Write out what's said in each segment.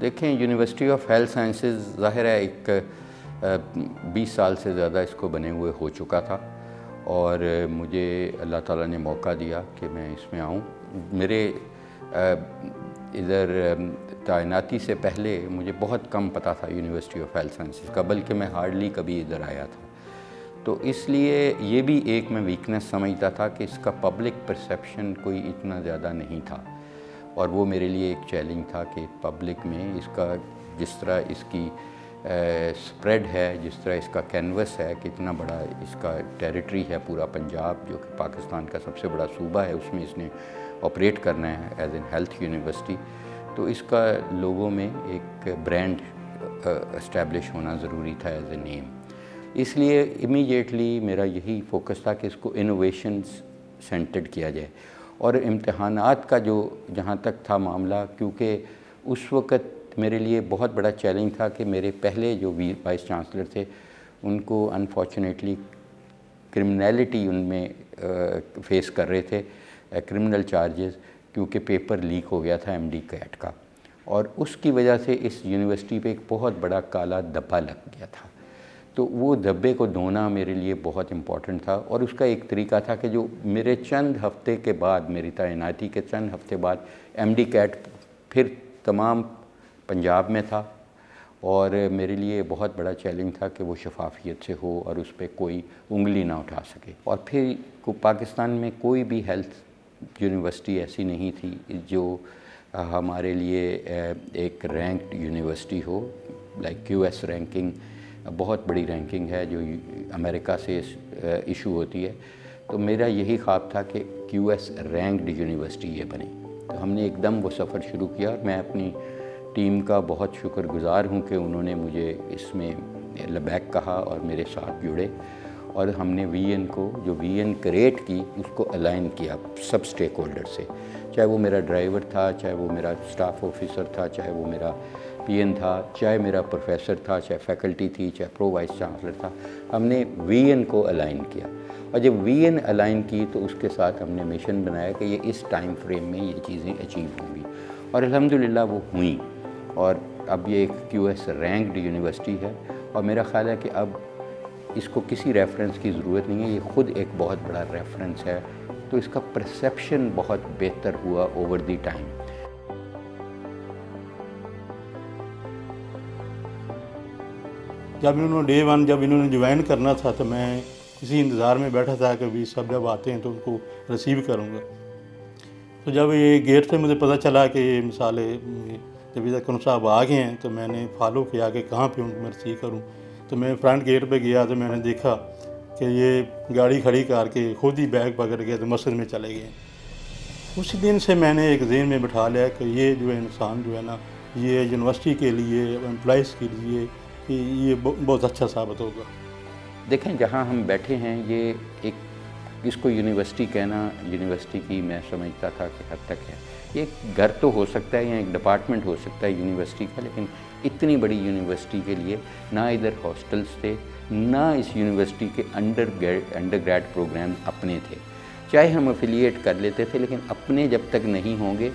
دیکھیں university of health sciences ظاہر ہے ایک 20 سال سے زیادہ اس کو بنے ہوئے ہو چکا تھا، اور مجھے اللہ تعالیٰ نے موقع دیا کہ میں اس میں آؤں۔ میرے ادھر تعیناتی سے پہلے مجھے بہت کم پتہ تھا یونیورسٹی آف ہیلتھ سائنسز کا، بلکہ میں ہارڈلی کبھی ادھر آیا تھا، تو اس لیے یہ بھی ایک میں ویکنس سمجھتا تھا کہ اس کا پبلک پرسیپشن کوئی اتنا زیادہ نہیں تھا، اور وہ میرے لیے ایک چیلنج تھا کہ پبلک میں اس کا جس طرح اس کی سپریڈ ہے، جس طرح اس کا کینوس ہے، کتنا بڑا اس کا ٹیریٹری ہے، پورا پنجاب جو کہ پاکستان کا سب سے بڑا صوبہ ہے، اس میں اس نے آپریٹ کرنا ہے ایز این ہیلتھ یونیورسٹی، تو اس کا لوگوں میں ایک برانڈ اسٹیبلش ہونا ضروری تھا ایز اے نیم۔ اس لیے امیجیٹلی میرا یہی فوکس تھا کہ اس کو انوویشنز سینٹرڈ کیا جائے، اور امتحانات کا جو جہاں تک تھا معاملہ، کیونکہ اس وقت میرے لیے بہت بڑا چیلنج تھا کہ میرے پہلے جو وائس چانسلر تھے ان کو انفارچونیٹلی کرمنیلٹی ان میں فیس کر رہے تھے، کرمنل چارجز، کیونکہ پیپر لیک ہو گیا تھا ایم ڈی کیٹ کا، اور اس کی وجہ سے اس یونیورسٹی پہ ایک بہت بڑا کالا دھبا لگ گیا تھا۔ تو وہ دھبے کو دھونا میرے لیے بہت امپورٹنٹ تھا، اور اس کا ایک طریقہ تھا کہ جو میرے چند ہفتے کے بعد، میری تعیناتی کے چند ہفتے بعد ایم ڈی کیٹ پھر تمام پنجاب میں تھا، اور میرے لیے بہت بڑا چیلنج تھا کہ وہ شفافیت سے ہو اور اس پہ کوئی انگلی نہ اٹھا سکے۔ اور پھر پاکستان میں کوئی بھی ہیلتھ یونیورسٹی ایسی نہیں تھی جو ہمارے لیے ایک رینکڈ یونیورسٹی ہو، لائک کیو ایس رینکنگ بہت بڑی رینکنگ ہے جو امریکہ سے ایشو ہوتی ہے، تو میرا یہی خواب تھا کہ کیو ایس رینکڈ یونیورسٹی یہ بنے۔ تو ہم نے ایک دم وہ سفر شروع کیا، اور میں اپنی ٹیم کا بہت شکر گزار ہوں کہ انہوں نے مجھے اس میں لبیک کہا اور میرے ساتھ جڑے، اور ہم نے وی این کو جو وی این کریٹ کی اس کو الائن کیا سب اسٹیک ہولڈر سے، چاہے وہ میرا ڈرائیور تھا، چاہے وہ میرا اسٹاف آفیسر تھا، چاہے وہ میرا پی این تھا، چاہے میرا پروفیسر تھا، چاہے فیکلٹی تھی، چاہے پرو وائس چانسلر تھا، ہم نے وی این کو الائن کیا، اور جب وی این الائن کی تو اس کے ساتھ ہم نے مشن بنایا کہ یہ اس ٹائم فریم میں یہ چیزیں اچیو ہوں گی، اور الحمدللہ وہ ہوئیں، اور اب یہ ایک کیو ایس رینکڈ یونیورسٹی ہے، اور میرا خیال ہے کہ اب اس کو کسی ریفرنس کی ضرورت نہیں ہے، یہ خود ایک بہت بڑا ریفرنس ہے، تو اس کا پرسیپشن بہت بہتر ہوا اوور دی ٹائم۔ جب انہوں نے جب انہوں نے جوائن کرنا تھا تو میں اسی انتظار میں بیٹھا تھا کہ ابھی سب جب آتے ہیں تو ان کو ریسیو کروں گا۔ تو جب یہ گیٹ سے مجھے پتہ چلا کہ یہ مثالیں جب تک صاحب آ گئے ہیں تو میں نے فالو کیا کہ کہاں پہ ان کو میں ریسیو کروں، تو میں فرنٹ گیٹ پہ گیا تو میں نے دیکھا کہ یہ گاڑی کھڑی کر کے خود ہی بیگ پکڑ کے تو مسجد میں چلے گئے۔ اسی دن سے میں نے ایک ذہن میں بٹھا لیا کہ یہ جو انسان جو ہے نا، یہ یونیورسٹی کے لیے، امپلائز کے لیے یہ بہت اچھا ثابت ہوگا۔ دیکھیں جہاں ہم بیٹھے ہیں یہ ایک اس کو یونیورسٹی کہنا، یونیورسٹی کی میں سمجھتا تھا کہ حد تک ہے، یہ ایک گھر تو ہو سکتا ہے یا ایک ڈپارٹمنٹ ہو سکتا ہے یونیورسٹی کا، لیکن اتنی بڑی یونیورسٹی کے لیے نہ ادھر ہاسٹلس تھے، نہ اس یونیورسٹی کے انڈر گریڈ پروگرام اپنے تھے، چاہے ہم افیلیٹ کر لیتے تھے لیکن اپنے جب تک نہیں ہوں گے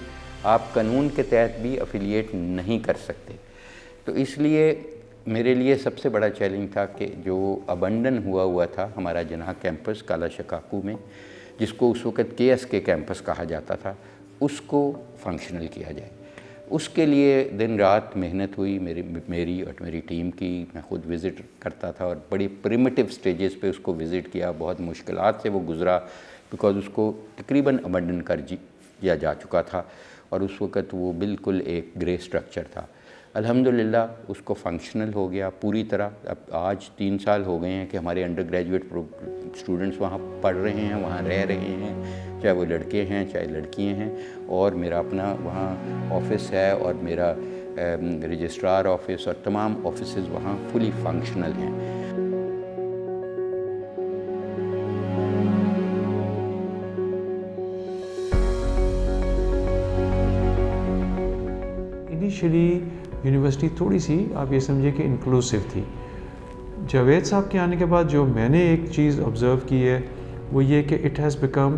آپ قانون کے تحت بھی افیلیٹ نہیں کر سکتے۔ تو اس لیے میرے لیے سب سے بڑا چیلنج تھا کہ جو ابنڈن ہوا تھا ہمارا جناح کیمپس کالا شکاکو میں، جس کو اس وقت کے ایس کے کیمپس کہا جاتا تھا، اس کو فنکشنل کیا جائے۔ اس کے لیے دن رات محنت ہوئی میری اور میری ٹیم کی، میں خود وزٹ کرتا تھا اور بڑی پریمیٹیو سٹیجز پہ اس کو وزٹ کیا، بہت مشکلات سے وہ گزرا، بیکاز اس کو تقریباً ابنڈن کر دیا جا چکا تھا، اور اس وقت وہ بالکل ایک گرے سٹرکچر تھا۔ الحمدللہ اس کو فنکشنل ہو گیا پوری طرح۔ اب آج 3 سال ہو گئے ہیں کہ ہمارے انڈر گریجویٹ اسٹوڈنٹس وہاں پڑھ رہے ہیں، وہاں رہ رہے ہیں، چاہے وہ لڑکے ہیں چاہے لڑکیاں ہیں، اور میرا اپنا وہاں آفس ہے، اور میرا رجسٹرار آفس اور تمام آفیسز وہاں فلی فنکشنل ہیں۔ انیشلی یونیورسٹی تھوڑی سی آپ یہ سمجھیں کہ انکلوسیو تھی۔ جاوید صاحب کے آنے کے بعد جو میں نے ایک چیز آبزرو کی ہے وہ یہ کہ اٹ ہیز بیکم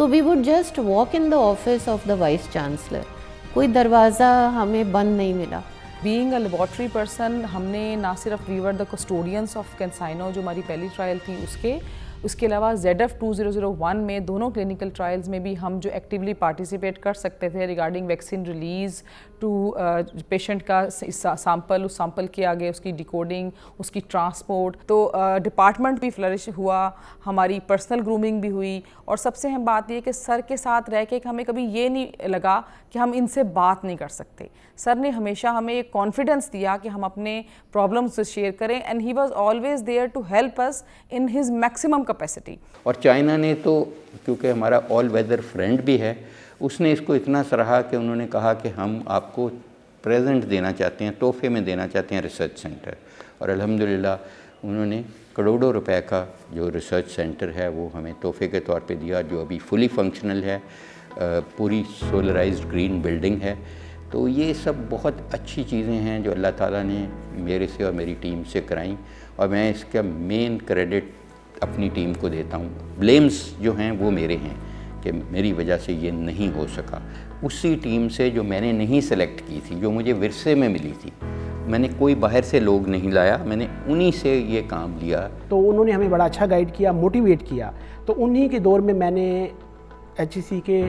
تو we would just walk in the office of the vice chancellor, کوئی دروازہ ہمیں بند نہیں ملا. بینگ اے لیبارٹری پرسن, ہم نے نہ صرف وی ور دا کسٹوڈینس آف کینسائنو جو ہماری پہلی ٹرائل تھی اس کے علاوہ ZF2001 میں دونوں کلینکل ٹرائلز میں بھی ہم جو ایکٹیولی پارٹیسپیٹ کر سکتے تھے regarding vaccine release to patient کا سیمپل, اس سیمپل کے آگے اس کی ڈیکوڈنگ, اس کی ٹرانسپورٹ. تو ڈپارٹمنٹ بھی فلرش ہوا, ہماری پرسنل گرومنگ بھی ہوئی, اور سب سے اہم بات یہ کہ سر کے ساتھ رہ کے ہمیں کبھی یہ نہیں لگا کہ ہم ان سے بات نہیں کر سکتے. سر نے ہمیشہ ہمیں ایک کانفیڈنس دیا کہ ہم اپنے پرابلمس شیئر کریں, and he was always there to help us in his maximum capacity. اور چائنا نے تو کیونکہ ہمارا آل ویدر فرینڈ بھی ہے, اس نے اس کو اتنا سراہا کہ انہوں نے کہا کہ ہم آپ کو پریزنٹ دینا چاہتے ہیں, تحفے میں دینا چاہتے ہیں ریسرچ سینٹر. اور الحمدللہ انہوں نے کروڑوں روپے کا جو ریسرچ سینٹر ہے وہ ہمیں تحفے کے طور پہ دیا, جو ابھی فلی فنکشنل ہے, پوری سولرائزڈ گرین بلڈنگ ہے. تو یہ سب بہت اچھی چیزیں ہیں جو اللہ تعالیٰ نے میرے سے اور میری ٹیم سے کرائیں, اور میں اس کا مین کریڈٹ اپنی ٹیم کو دیتا ہوں. بلیمز جو ہیں وہ میرے ہیں کہ میری وجہ سے یہ نہیں ہو سکا. اسی ٹیم سے جو میں نے نہیں سلیکٹ کی تھی, جو مجھے ورثے میں ملی تھی, میں نے کوئی باہر سے لوگ نہیں لایا, میں نے انہی سے یہ کام لیا. تو انہوں نے ہمیں بڑا اچھا گائیڈ کیا, موٹیویٹ کیا. تو انہی کے دور میں نے HEC کے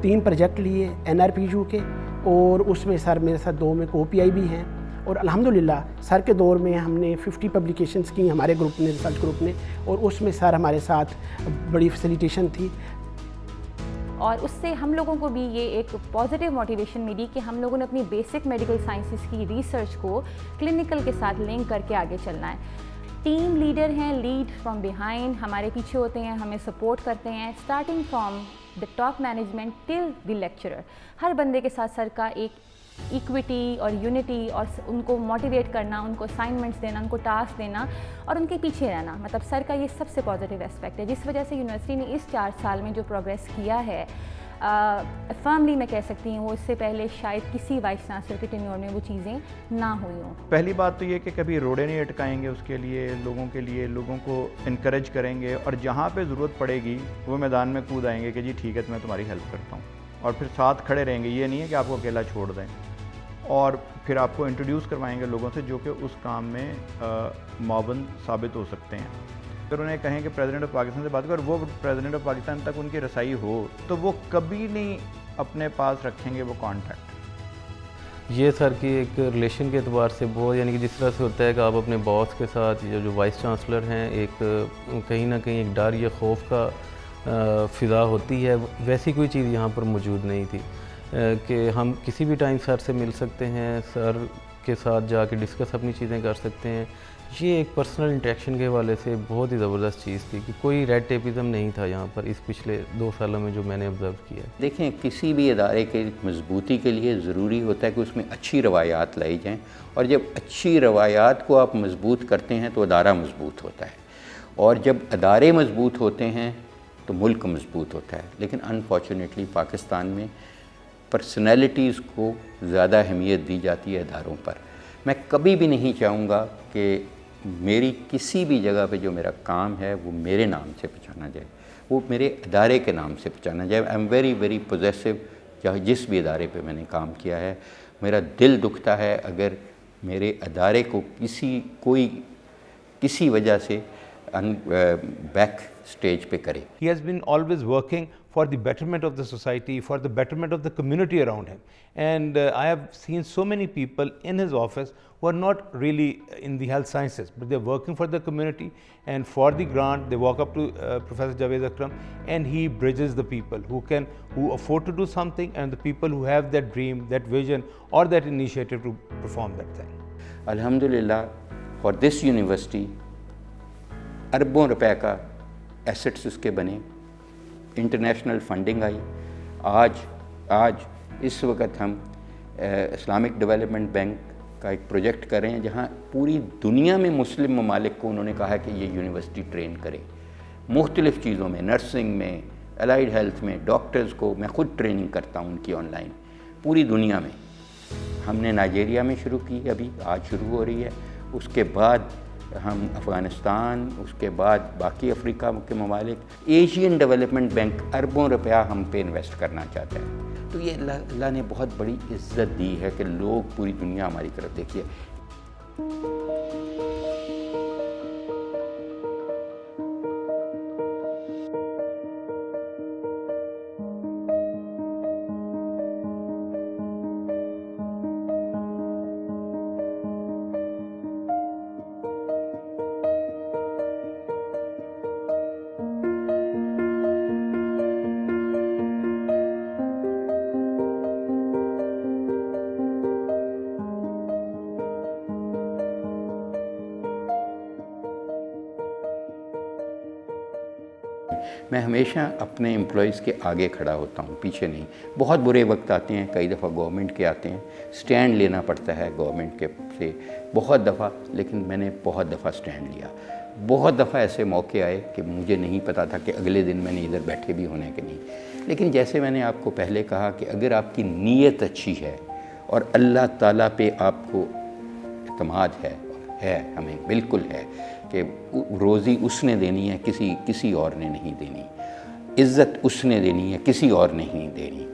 3 پروجیکٹ لیے NRPU کے, اور اس میں سر میرے ساتھ 2 میں OPI بھی ہیں. اور الحمدللہ سر کے دور میں ہم نے 50 پبلیکیشنز کی ہمارے گروپ نے, ریسرچ گروپ نے, اور اس میں سر ہمارے ساتھ بڑی فیسیلیٹیشن تھی. اور اس سے ہم لوگوں کو بھی یہ ایک پازیٹیو موٹیویشن ملی کہ ہم لوگوں نے اپنی بیسک میڈیکل سائنسز کی ریسرچ کو کلینکل کے ساتھ لنک کر کے آگے چلنا ہے. ٹیم لیڈر ہیں, لیڈ فرام بیہائنڈ, ہمارے پیچھے ہوتے ہیں, ہمیں سپورٹ کرتے ہیں, starting from the top management till the lecturer. ہر بندے کے ساتھ سر کا ایک ایکویٹی اور یونٹی, اور ان کو موٹیویٹ کرنا, ان کو اسائنمنٹس دینا, ان کو ٹاسک دینا, اور ان کے پیچھے رہنا. مطلب سر کا یہ سب سے پازیٹیو اسپیکٹ ہے, جس وجہ سے یونیورسٹی نے اس 4 سال میں جو پروگریس کیا ہے, فرملی میں کہہ سکتی ہوں وہ اس سے پہلے شاید کسی وائس چانسلر کے ٹینیور میں وہ چیزیں نہ ہوئی ہوں. پہلی بات تو یہ کہ کبھی روڑے نہیں اٹکائیں گے, اس کے لیے لوگوں کو انکریج کریں گے, اور جہاں پہ ضرورت پڑے گی وہ میدان میں کود آئیں گے کہ جی ٹھیک ہے میں تمہاری ہیلپ کرتا ہوں, اور پھر ساتھ کھڑے رہیں گے. یہ نہیں ہے کہ آپ کو اکیلا چھوڑ دیں, اور پھر آپ کو انٹروڈیوس کروائیں گے لوگوں سے جو کہ اس کام میں معاون ثابت ہو سکتے ہیں. اگر انہیں کہیں کہ پریزیڈنٹ آف پاکستان سے بات کریں, اور وہ پریزیڈنٹ آف پاکستان تک ان کی رسائی ہو, تو وہ کبھی نہیں اپنے پاس رکھیں گے وہ کانٹیکٹ. یہ سر کی ایک ریلیشن کے اعتبار سے بہت, یعنی کہ جس طرح سے ہوتا ہے کہ آپ اپنے باس کے ساتھ, جو وائس چانسلر ہیں, ایک کہیں نہ کہیں ایک ڈر یا خوف کا فضا ہوتی ہے, ویسی کوئی چیز یہاں پر موجود نہیں تھی کہ ہم کسی بھی ٹائم سر سے مل سکتے ہیں, سر کے ساتھ جا کے ڈسکس اپنی چیزیں کر سکتے ہیں. یہ ایک پرسنل انٹریکشن کے حوالے سے بہت ہی زبردست چیز تھی کہ کوئی ریڈ ٹیپزم نہیں تھا یہاں پر اس پچھلے 2 سالوں میں جو میں نے آبزرو کیا. دیکھیں, کسی بھی ادارے کے مضبوطی کے لیے ضروری ہوتا ہے کہ اس میں اچھی روایات لائی جائیں, اور جب اچھی روایات کو آپ مضبوط کرتے ہیں تو ادارہ مضبوط ہوتا ہے, اور جب ادارے مضبوط ہوتے ہیں تو ملک مضبوط ہوتا ہے. لیکن انفارچونیٹلی پاکستان میں پرسنالٹیز کو زیادہ اہمیت دی جاتی ہے اداروں پر. میں کبھی بھی نہیں چاہوں گا کہ میری کسی بھی جگہ پہ جو میرا کام ہے وہ میرے نام سے پہچانا جائے, وہ میرے ادارے کے نام سے پہچانا جائے. I am very very possessive, چاہے جس بھی ادارے پہ میں نے کام کیا ہے. میرا دل دکھتا ہے اگر میرے ادارے کو کسی وجہ سے بیک سٹیج پہ کرے. He has been always working for the betterment of the society, for the betterment of the community around him. And I have seen so many people in his office who are not really in the health sciences, but they're working for the community, and for the grant they walk up to Professor Javed Akram, and he bridges the people who afford to do something, and the people who have that dream, that vision, or that initiative to perform that thing. Alhamdulillah, for this university اربوں روپے کا assets اس کے بنے, international funding آئی. آج اس وقت ہم Islamic development bank کا ایک پروجیکٹ کر رہے ہیں جہاں پوری دنیا میں مسلم ممالک کو انہوں نے کہا کہ یہ یونیورسٹی ٹرین کرے مختلف چیزوں میں, نرسنگ میں, الائیڈ ہیلتھ میں. ڈاکٹرز کو میں خود ٹریننگ کرتا ہوں ان کی آن لائن پوری دنیا میں. ہم نے نائجیریا میں شروع کی, ابھی آج شروع ہو رہی ہے. اس کے بعد ہم افغانستان، اس کے بعد باقی افریقہ کے ممالک، ایشین ڈیولپمنٹ بینک اربوں روپیہ ہم پہ انویسٹ کرنا چاہتا ہے. تو یہ اللہ نے بہت بڑی عزت دی ہے کہ لوگ پوری دنیا ہماری طرف دیکھیے. میں ہمیشہ اپنے امپلائیز کے آگے کھڑا ہوتا ہوں، پیچھے نہیں. بہت برے وقت آتے ہیں، کئی دفعہ گورنمنٹ کے آتے ہیں، سٹینڈ لینا پڑتا ہے گورنمنٹ کے سے بہت دفعہ، لیکن میں نے بہت دفعہ سٹینڈ لیا. بہت دفعہ ایسے موقع آئے کہ مجھے نہیں پتا تھا کہ اگلے دن میں نے ادھر بیٹھے بھی ہونے کے نہیں. لیکن جیسے میں نے آپ کو پہلے کہا کہ اگر آپ کی نیت اچھی ہے اور اللہ تعالیٰ پہ آپ کو اعتماد ہے ہمیں بالکل ہے کہ روزی اس نے دینی ہے، کسی اور نے نہیں دینی. عزت اس نے دینی ہے، کسی اور نے نہیں دینی.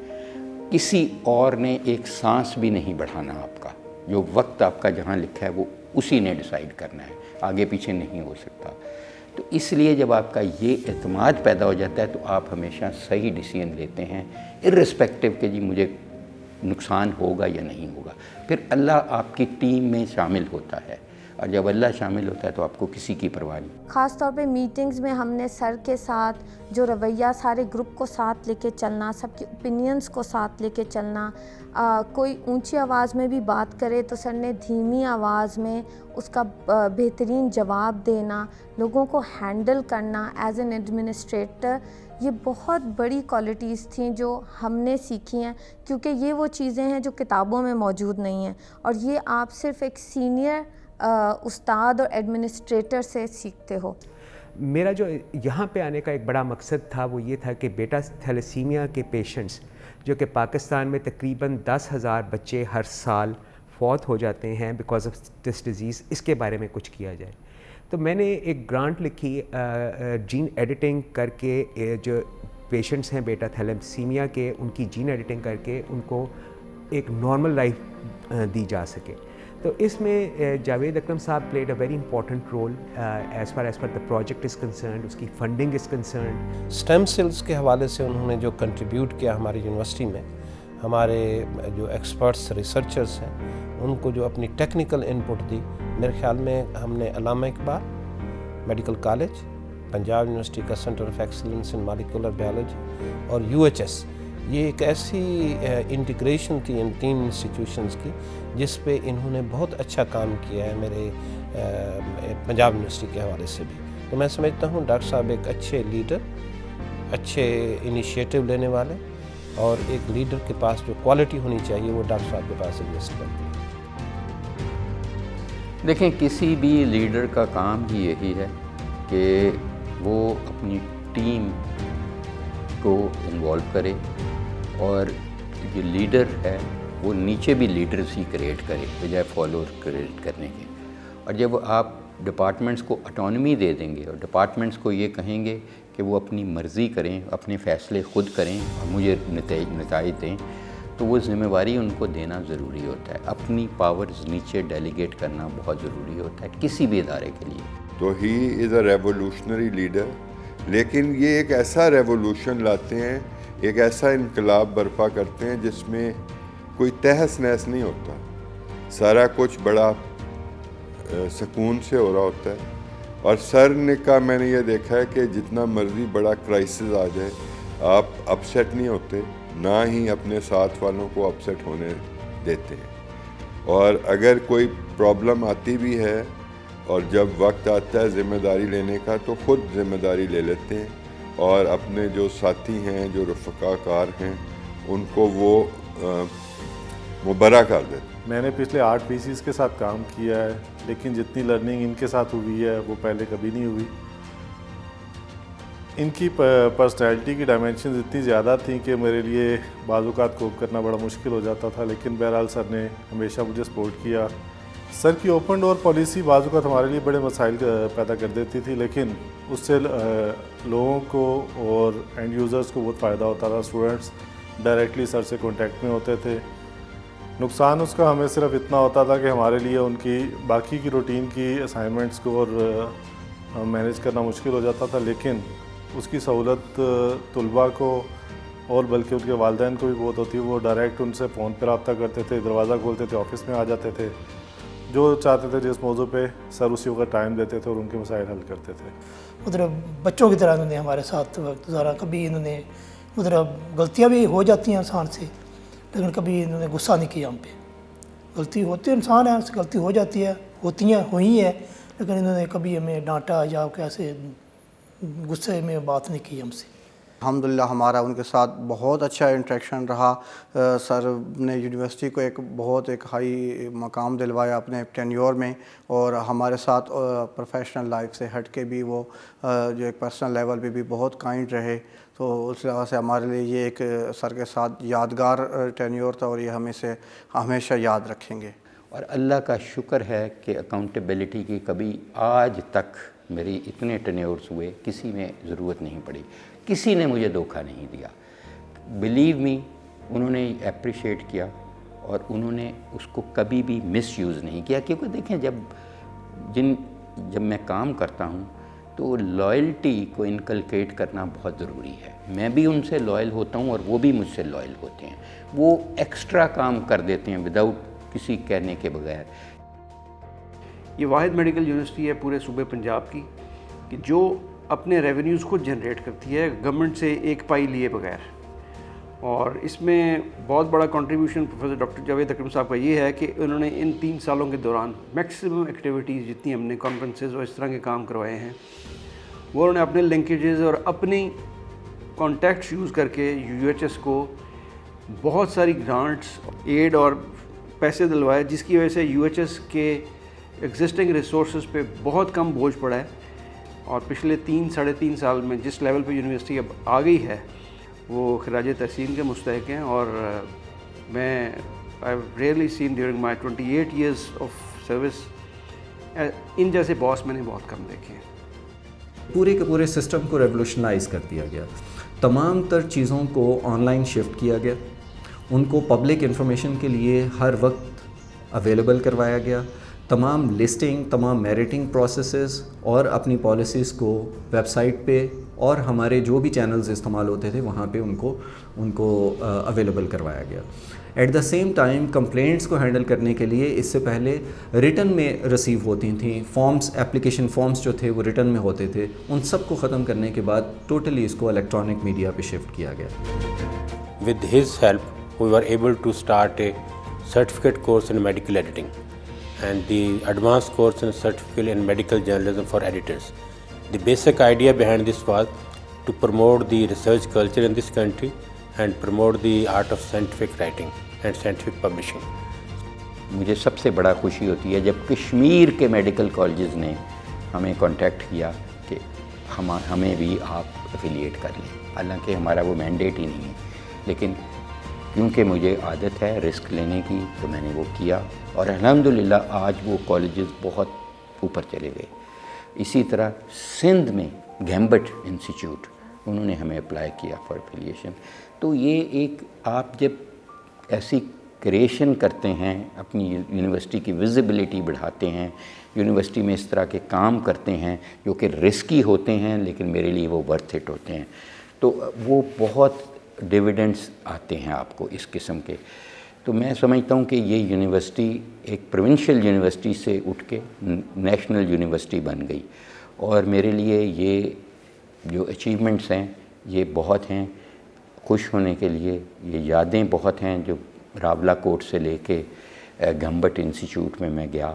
کسی اور نے ایک سانس بھی نہیں بڑھانا آپ کا. جو وقت آپ کا جہاں لکھا ہے وہ اسی نے ڈیسائیڈ کرنا ہے، آگے پیچھے نہیں ہو سکتا. تو اس لیے جب آپ کا یہ اعتماد پیدا ہو جاتا ہے تو آپ ہمیشہ صحیح ڈیسیژن لیتے ہیں، ارسپیکٹو کہ جی مجھے نقصان ہوگا یا نہیں ہوگا. پھر اللہ آپ کی ٹیم میں شامل ہوتا ہے، اور جب اللہ شامل ہوتا ہے تو آپ کو کسی کی پرواہ نہیں. خاص طور پہ میٹنگز میں ہم نے سر کے ساتھ جو رویہ، سارے گروپ کو ساتھ لے کے چلنا، سب کی اوپینینز کو ساتھ لے کے چلنا. کوئی اونچی آواز میں بھی بات کرے تو سر نے دھیمی آواز میں اس کا بہترین جواب دینا، لوگوں کو ہینڈل کرنا ایز این ایڈمنسٹریٹر. یہ بہت بڑی کوالٹیز تھیں جو ہم نے سیکھی ہیں، کیونکہ یہ وہ چیزیں ہیں جو کتابوں میں موجود نہیں ہیں، اور یہ آپ صرف ایک سینئر استاد اور ایڈمنسٹریٹر سے سیکھتے ہو. میرا جو یہاں پہ آنے کا ایک بڑا مقصد تھا وہ یہ تھا کہ بیٹا تھیلیسیمیا کے پیشنٹس جو کہ پاکستان میں تقریباً 10,000 بچے ہر سال فوت ہو جاتے ہیں بیکاز آف دس ڈیزیز، اس کے بارے میں کچھ کیا جائے. تو میں نے ایک گرانٹ لکھی جین ایڈیٹنگ کر کے، جو پیشنٹس ہیں بیٹا تھیلیسیمیا کے، ان کی جین ایڈیٹنگ کر کے ان کو ایک نارمل لائف دی جا سکے. تو اس میں جاوید اکرم صاحب played a very important role as far the project is concerned, اس کی funding is concerned. Stem cells کے حوالے سے انہوں نے جو کنٹریبیوٹ کیا ہماری یونیورسٹی میں، ہمارے جو ایکسپرٹس ریسرچرز ہیں ان کو جو اپنی ٹیکنیکل انپٹ دی، میرے خیال میں ہم نے Allama Iqbal medical college, Punjab university کا centre of excellence in molecular biology اور UHS، یہ ایک ایسی انٹیگریشن تھی ان تین انسٹیٹیوشنز کی جس پہ انہوں نے بہت اچھا کام کیا ہے میرے پنجاب یونیورسٹی کے حوالے سے بھی. تو میں سمجھتا ہوں ڈاکٹر صاحب ایک اچھے لیڈر، اچھے انیشیٹو لینے والے، اور ایک لیڈر کے پاس جو کوالٹی ہونی چاہیے وہ ڈاکٹر صاحب کے پاس ایگزسٹ کرتی ہے. دیکھیں، کسی بھی لیڈر کا کام ہی یہی ہے کہ وہ اپنی ٹیم کو انوالو کرے، اور جو لیڈر ہے وہ نیچے بھی لیڈرز ہی کریٹ کرے بجائے فالوور کریٹ کرنے کے. اور جب آپ ڈپارٹمنٹس کو اٹانومی دے دیں گے اور ڈپارٹمنٹس کو یہ کہیں گے کہ وہ اپنی مرضی کریں، اپنے فیصلے خود کریں اور مجھے نتائج دیں، تو وہ ذمہ داری ان کو دینا ضروری ہوتا ہے. اپنی پاورز نیچے ڈیلیگیٹ کرنا بہت ضروری ہوتا ہے کسی بھی ادارے کے لیے. تو ہی از اے ریولیوشنری لیڈر، لیکن یہ ایک ایسا ریولیوشن لاتے ہیں، ایک ایسا انقلاب برپا کرتے ہیں جس میں کوئی تہس نہس نہیں ہوتا، سارا کچھ بڑا سکون سے ہو رہا ہوتا ہے. اور سر نے کا میں نے یہ دیکھا ہے کہ جتنا مرضی بڑا کرائسس آ جائے آپ اپسیٹ نہیں ہوتے، نہ ہی اپنے ساتھ والوں کو اپسیٹ ہونے دیتے ہیں. اور اگر کوئی پرابلم آتی بھی ہے اور جب وقت آتا ہے ذمہ داری لینے کا تو خود ذمہ داری لے لیتے ہیں، اور اپنے جو ساتھی ہیں، جو رفقا کار ہیں، ان کو وہ مبرہ کر دیتے. میں نے پچھلے 8 PCs کے ساتھ کام کیا ہے، لیکن جتنی لرننگ ان کے ساتھ ہوئی ہے وہ پہلے کبھی نہیں ہوئی. ان کی پرسنالٹی کی ڈائمینشنز اتنی زیادہ تھیں کہ میرے لیے بعض اوقات کوپ کرنا بڑا مشکل ہو جاتا تھا، لیکن بہرحال سر نے ہمیشہ مجھے سپورٹ کیا. سر کی اوپن ڈور پالیسی بعض اوقات ہمارے لیے بڑے مسائل پیدا کر دیتی تھی، لیکن اس سے لوگوں کو اور اینڈ یوزرز کو بہت فائدہ ہوتا تھا. اسٹوڈنٹس ڈائریکٹلی سر سے کانٹیکٹ میں ہوتے تھے. نقصان اس کا ہمیں صرف اتنا ہوتا تھا کہ ہمارے لیے ان کی باقی کی روٹین کی اسائنمنٹس کو اور مینیج کرنا مشکل ہو جاتا تھا، لیکن اس کی سہولت طلباء کو اور بلکہ ان کے والدین کو بھی بہت ہوتی ہے. وہ ڈائریکٹ ان سے فون پہ رابطہ کرتے تھے، دروازہ کھولتے تھے، آفس میں آ جاتے تھے، جو چاہتے تھے جس موضوع پہ سر اسی وقت ٹائم دیتے تھے اور ان کے مسائل حل کرتے تھے. مطلب بچوں کی طرح انہوں نے ہمارے ساتھ وقت گزارا. کبھی انہوں نے مطلب غلطیاں بھی ہو جاتی ہیں انسان سے، لیکن کبھی انہوں نے غصہ نہیں کیا ہم پہ. غلطی ہوتی ہے، انسان ہے، غلطی ہو جاتی ہے، ہوتی ہیں، ہوئی ہے، لیکن انہوں نے کبھی ہمیں ڈانٹا یا کیسے غصے میں بات نہیں کی ہم سے. الحمدللہ ہمارا ان کے ساتھ بہت اچھا انٹریکشن رہا. سر نے یونیورسٹی کو ایک ہائی مقام دلوایا اپنے ٹینیور میں، اور ہمارے ساتھ پروفیشنل لائف سے ہٹ کے بھی وہ جو ایک پرسنل لیول پہ بھی بہت کائنڈ رہے. تو اس لحاظ سے ہمارے لیے یہ ایک سر کے ساتھ یادگار ٹینیور تھا، اور یہ ہمیں سے ہمیشہ یاد رکھیں گے. اور اللہ کا شکر ہے کہ اکاؤنٹیبلٹی کی کبھی آج تک میری اتنے ٹینیورز ہوئے کسی میں ضرورت نہیں پڑی، کسی نے مجھے دھوکہ نہیں دیا. بلیو می، انہوں نے اپریشیٹ کیا اور انہوں نے اس کو کبھی بھی مس یوز نہیں کیا. کیونکہ دیکھیں جب میں کام کرتا ہوں تو لائلٹی کو انکلکیٹ کرنا بہت ضروری ہے. میں بھی ان سے لائل ہوتا ہوں اور وہ بھی مجھ سے لائل ہوتے ہیں. وہ ایکسٹرا کام کر دیتے ہیں وداؤٹ کسی کہنے کے بغیر. یہ واحد میڈیکل یونیورسٹی ہے پورے صوبے پنجاب کی کہ جو اپنے ریونیوز کو جنریٹ کرتی ہے گورنمنٹ سے ایک پائی لیے بغیر. اور اس میں بہت بڑا contribution professor doctor Javed Akram صاحب کا یہ ہے کہ انہوں نے ان 3 سالوں کے دوران میکسیمم ایکٹیویٹیز جتنی ہم نے کانفرنسز اور اس طرح کے کام کروائے ہیں، وہ انہوں نے اپنے لنکیجز اور اپنی کانٹیکٹس یوز کر کے یو ایچ ایس کو بہت ساری گرانٹس، ایڈ اور پیسے دلوائے، جس کی وجہ سے یو ایچ ایس کے ایگزسٹنگ ریسورسز پہ بہت کم بوجھ پڑا ہے. اور پچھلے 3-3.5 سال میں جس لیول پہ یونیورسٹی اب آ گئی ہے وہ خراج تحسین کے مستحق ہیں. اور میں I rarely seen during my 28 years of service ان جیسے باس میں نے بہت کم دیکھے ہیں. پورے کے پورے سسٹم کو ریولوشنائز کر دیا گیا. تمام تر چیزوں کو آن لائن شفٹ کیا گیا. ان کو پبلک انفارمیشن کے لیے ہر وقت اویلیبل کروایا گیا. تمام لسٹنگ، تمام میرٹنگ پروسیسز اور اپنی پالیسیز کو ویب سائٹ پہ اور ہمارے جو بھی چینلز استعمال ہوتے تھے وہاں پہ ان کو اویلیبل کروایا گیا. At the same time complaints کو ہینڈل کرنے کے لیے اس سے پہلے ریٹن میں ریسیو ہوتی تھیں فارمز، اپلیکیشن فارمز جو تھے وہ ریٹن میں ہوتے تھے. ان سب کو ختم کرنے کے بعد ٹوٹلی اس کو الیکٹرانک میڈیا پہ شفٹ کیا گیا. With his help we were able to start a certificate course in medical editing and the advanced course in certificate in medical journalism for editors. The basic idea behind this was to promote the research culture in this country and promote the art of scientific writing and scientific publishing. مجھے سب سے بڑا خوشی ہوتی ہے جب کشمیر کے medical colleges نے ہمیں کانٹیکٹ کیا کہ ہمیں بھی آپ افیلیٹ کر لیں. حالانکہ ہمارا وہ مینڈیٹ ہی نہیں ہے، لیکن کیونکہ مجھے عادت ہے رسک لینے کی تو میں نے وہ کیا، اور الحمدللہ آج وہ کالجز بہت اوپر چلے گئے. اسی طرح سندھ میں گیمبٹ انسٹیٹیوٹ انہوں نے ہمیں اپلائی کیا فار افیلیشن. تو یہ ایک آپ جب ایسی کریشن کرتے ہیں، اپنی یونیورسٹی کی ویزیبلٹی بڑھاتے ہیں، یونیورسٹی میں اس طرح کے کام کرتے ہیں جو کہ رسکی ہوتے ہیں لیکن میرے لیے وہ ورتھ اٹ ہوتے ہیں، تو وہ بہت ڈیویڈنڈس آتے ہیں آپ کو اس قسم کے. تو میں سمجھتا ہوں کہ یہ یونیورسٹی ایک پروونشل یونیورسٹی سے اٹھ کے نیشنل یونیورسٹی بن گئی، اور میرے لیے یہ جو اچیومنٹس ہیں یہ بہت ہیں. خوش ہونے کے لیے یہ یادیں بہت ہیں. جو راولا کوٹ سے لے کے گمبٹ انسٹیٹیوٹ میں گیا،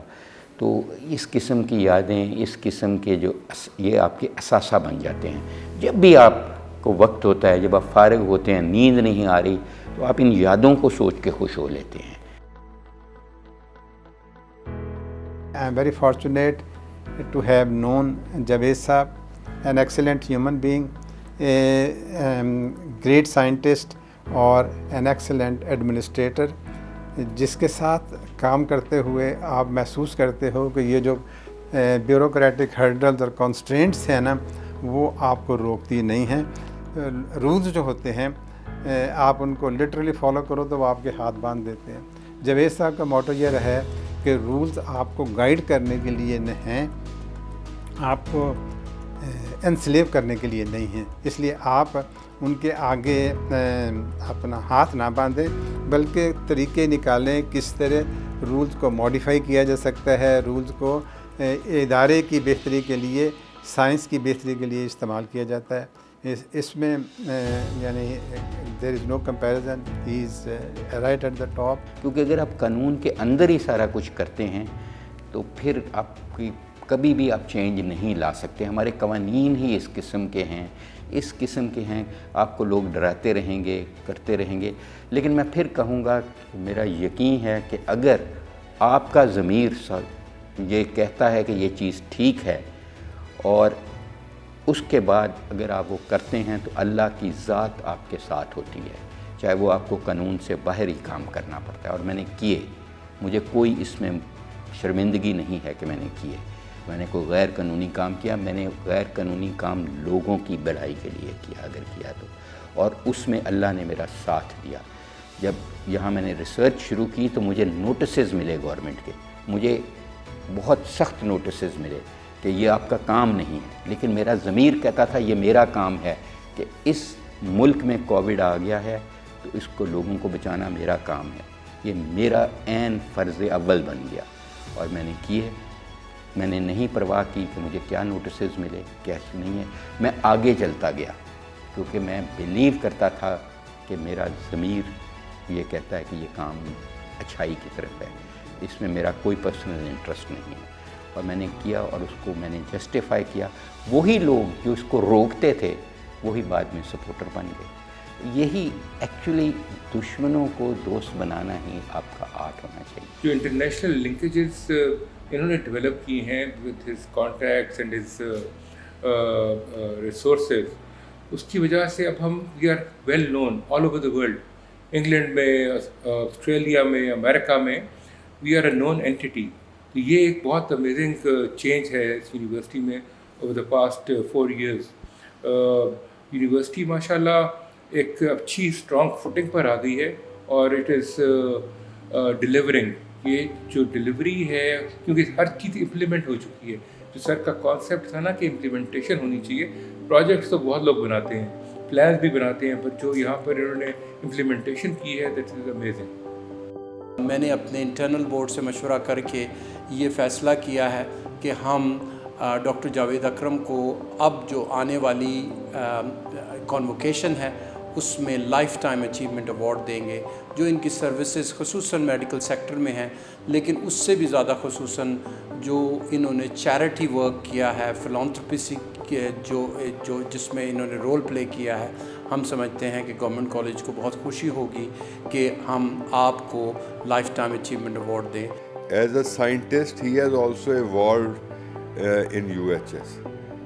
تو اس قسم کی یادیں، اس قسم کے جو یہ آپ کے اثاثہ بن جاتے ہیں. جب بھی آپ کو وقت ہوتا ہے، جب آپ فارغ ہوتے ہیں، نیند نہیں آ رہی، تو آپ ان یادوں کو سوچ کے خوش ہو لیتے ہیں. I am very fortunate to have known Javed Saab, an excellent human being, a great scientist or an excellent administrator. جس کے ساتھ کام کرتے ہوئے آپ محسوس کرتے ہو کہ یہ جو بیوروکریٹک ہرڈلز اور کانسٹرینٹس ہیں نا وہ آپ کو روکتی نہیں ہیں. رولز جو ہوتے ہیں آپ ان کو لٹرلی فالو کرو تو وہ آپ کے ہاتھ باندھ دیتے ہیں. جاوید صاحب کا موٹو یہ رہا ہے کہ رولز آپ کو گائیڈ کرنے کے لیے نہ ہیں, آپ کو انسلیو کرنے کے لیے نہیں ہیں, اس لیے آپ ان کے آگے اپنا ہاتھ نہ باندھیں بلکہ طریقے نکالیں کس طرح رولز کو ماڈیفائی کیا جا سکتا ہے, رولز کو ادارے کی بہتری کے لیے, سائنس کی بہتری کے لیے استعمال کیا جاتا ہے. اس میں یعنی there is no comparison, he is right at the top. کیونکہ اگر آپ قانون کے اندر ہی سارا کچھ کرتے ہیں تو پھر آپ کی کبھی بھی آپ چینج نہیں لا سکتے. ہمارے قوانین ہی اس قسم کے ہیں, آپ کو لوگ ڈراتے رہیں گے, کرتے رہیں گے. لیکن میں پھر کہوں گا میرا یقین ہے کہ اگر آپ کا ضمیر یہ کہتا ہے کہ یہ چیز ٹھیک ہے اور اس کے بعد اگر آپ وہ کرتے ہیں تو اللہ کی ذات آپ کے ساتھ ہوتی ہے, چاہے وہ آپ کو قانون سے باہر ہی کام کرنا پڑتا ہے. اور میں نے کیے, مجھے کوئی اس میں شرمندگی نہیں ہے کہ میں نے کیے. میں نے کوئی غیر قانونی کام کیا, میں نے غیر قانونی کام لوگوں کی بھلائی کے لیے کیا اگر کیا تو, اور اس میں اللہ نے میرا ساتھ دیا. جب یہاں میں نے ریسرچ شروع کی تو مجھے نوٹسز ملے گورنمنٹ کے, مجھے بہت سخت نوٹسز ملے کہ یہ آپ کا کام نہیں ہے, لیکن میرا ضمیر کہتا تھا یہ میرا کام ہے کہ اس ملک میں کووڈ آ گیا ہے تو اس کو لوگوں کو بچانا میرا کام ہے, یہ میرا عین فرض اول بن گیا. اور میں نے کیے, میں نے نہیں پرواہ کی کہ مجھے کیا نوٹسز ملے, کیسے نہیں ہے. میں آگے چلتا گیا کیونکہ میں بلیو کرتا تھا کہ میرا ضمیر یہ کہتا ہے کہ یہ کام اچھائی کی طرف ہے, اس میں میرا کوئی پرسنل انٹرسٹ نہیں ہے. اور میں نے کیا اور اس کو میں نے جسٹیفائی کیا. وہی لوگ جو اس کو روکتے تھے وہی بعد میں سپورٹر بن گئے. یہی ایکچولی دشمنوں کو دوست بنانا ہی آپ کا آرٹ ہونا چاہیے. جو انٹرنیشنل لنکیجز انہوں نے ڈیولپ کی ہیں with his contacts and his resources, اس کی وجہ سے اب ہم we are well known all over the world. England میں, آسٹریلیا میں, امریکہ میں we are a known anti. تو یہ ایک بہت امیزنگ چینج ہے اس یونیورسٹی میں over the past 4 years. University ماشاء اللہ ایک اچھی اسٹرانگ فوٹنگ پر آ گئی ہے اور اٹ از ڈیلیورنگ. یہ جو ڈیلیوری ہے کیونکہ ہر چیز امپلیمنٹ ہو چکی ہے. جو سر کا کانسیپٹ تھا نا کہ امپلیمنٹیشن ہونی چاہیے, پروجیکٹس تو بہت لوگ بناتے ہیں, پلانس بھی بناتے ہیں, پر جو یہاں پر انہوں نے امپلیمنٹیشن کی ہے دیٹ از امیزنگ. میں نے اپنے انٹرنل بورڈ سے مشورہ کر کے یہ فیصلہ کیا ہے کہ ہم ڈاکٹر جاوید اکرم کو اب جو آنے والی کانووکیشن ہے اس میں لائف ٹائم اچیومنٹ ایوارڈ دیں گے. جو ان کی سروسز خصوصاً میڈیکل سیکٹر میں ہیں, لیکن اس سے بھی زیادہ خصوصاً جو انہوں نے چیریٹی ورک کیا ہے, فلانتھروپی کے جو جس میں انہوں نے رول پلے کیا ہے, ہم سمجھتے ہیں کہ گورنمنٹ کالج کو بہت خوشی ہوگی کہ ہم آپ کو لائف ٹائم اچیومنٹ ایوارڈ دیں. As a scientist he has also evolved in UHS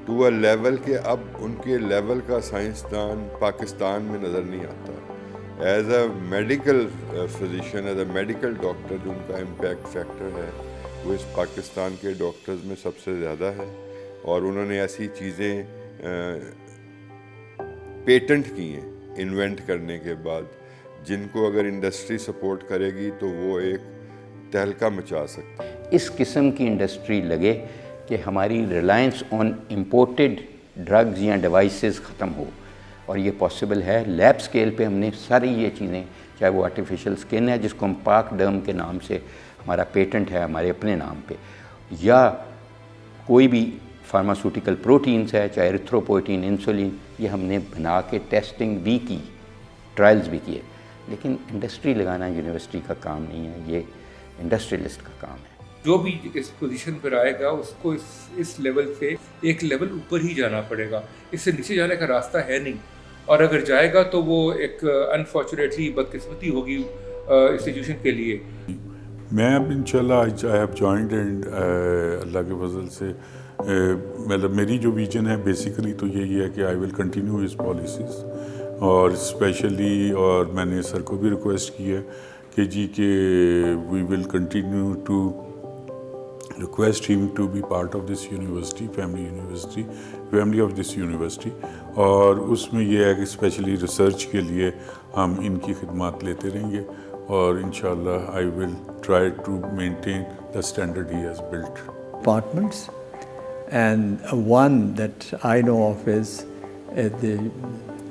to a level کہ اب ان کے لیول کا سائنسدان پاکستان میں نظر نہیں آتا. As a medical physician, as a medical doctor جو ان کا امپیکٹ فیکٹر ہے وہ اس پاکستان کے ڈاکٹرز میں سب سے زیادہ ہے. اور انہوں نے ایسی چیزیں پیٹنٹ کی ہیں انوینٹ کرنے کے بعد جن کو اگر انڈسٹری سپورٹ کرے گی تو وہ ایک تہلکہ مچا سکتی ہے. اس قسم کی انڈسٹری لگے کہ ہماری ریلائنس آن امپورٹڈ ڈرگز یا ڈیوائسز ختم ہو, اور یہ پاسبل ہے. لیب سکیل پہ ہم نے ساری یہ چیزیں, چاہے وہ آرٹیفیشل سکن ہے جس کو ہم پاک ڈرم کے نام سے ہمارا پیٹنٹ ہے ہمارے اپنے نام پہ, یا کوئی بھی فارماسوٹیکل پروٹینز ہے, چاہے ایریتھروپوئٹین, انسولین, یہ ہم نے بنا کے ٹیسٹنگ بھی کی, ٹرائلز بھی کیے. لیکن انڈسٹری لگانا یونیورسٹی کا کام نہیں ہے, یہ انڈسٹریلسٹ کا کام ہے. جو بھی اس پوزیشن پر آئے گا اس کو اس لیول سے ایک لیول اوپر ہی جانا پڑے گا, اس سے نیچے جانے کا راستہ ہے نہیں. اور اگر جائے گا تو وہ ایک انفارچونیٹلی بدقسمتی ہوگی انسٹیٹیوشن کے لیے. میں اب انشاءاللہ آئی ہیو جوائنڈ اینڈ اللہ کے فضل سے مطلب میری جو ویژن ہے بیسیکلی تو یہی ہے کہ آئی ول کنٹینیو ہز پالیسیز, اور اسپیشلی اور میں نے سر کو بھی ریکویسٹ کی ہے کہ جی کہ we will continue to request him to be part of this university, family of this university. اور اس میں یہ ہے کہ اسپیشلی ریسرچ کے لیے ہم ان کی خدمات لیتے رہیں گے اور انشاءاللہ I will try to maintain the standard he has built. Departments, and one that I know of is the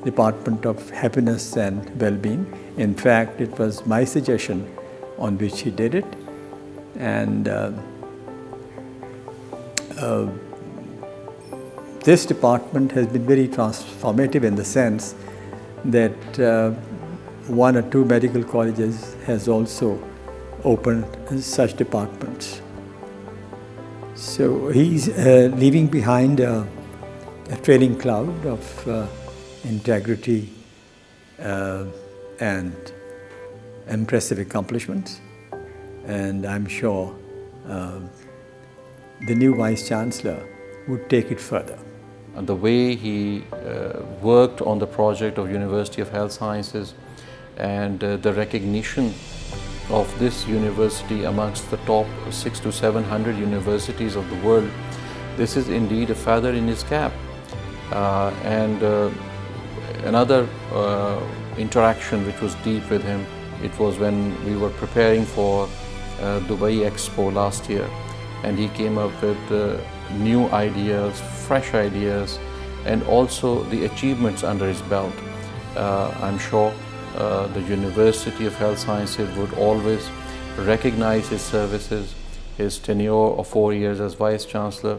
Department of Happiness and Well-being. In fact, it was my suggestion on which he did it, and this department has been very transformative in the sense that one or two medical colleges has also opened such departments. So he's leaving behind a trailing cloud of integrity and impressive accomplishments, and I'm sure the new Vice Chancellor would take it further. And the way he worked on the project of University of Health Sciences and the recognition of this university amongst the top 600 to 700 universities of the world, this is indeed a feather in his cap. And another interaction which was deep with him, it was when we were preparing for Dubai Expo last year. And he came up with new ideas, fresh ideas, and also the achievements under his belt. I'm sure the University of Health Sciences would always recognize his services. His tenure of 4 years as Vice Chancellor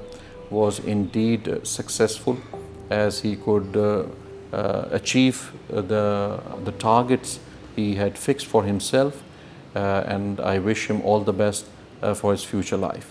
was indeed successful, as he could achieve the targets he had fixed for himself, and I wish him all the best for his future life.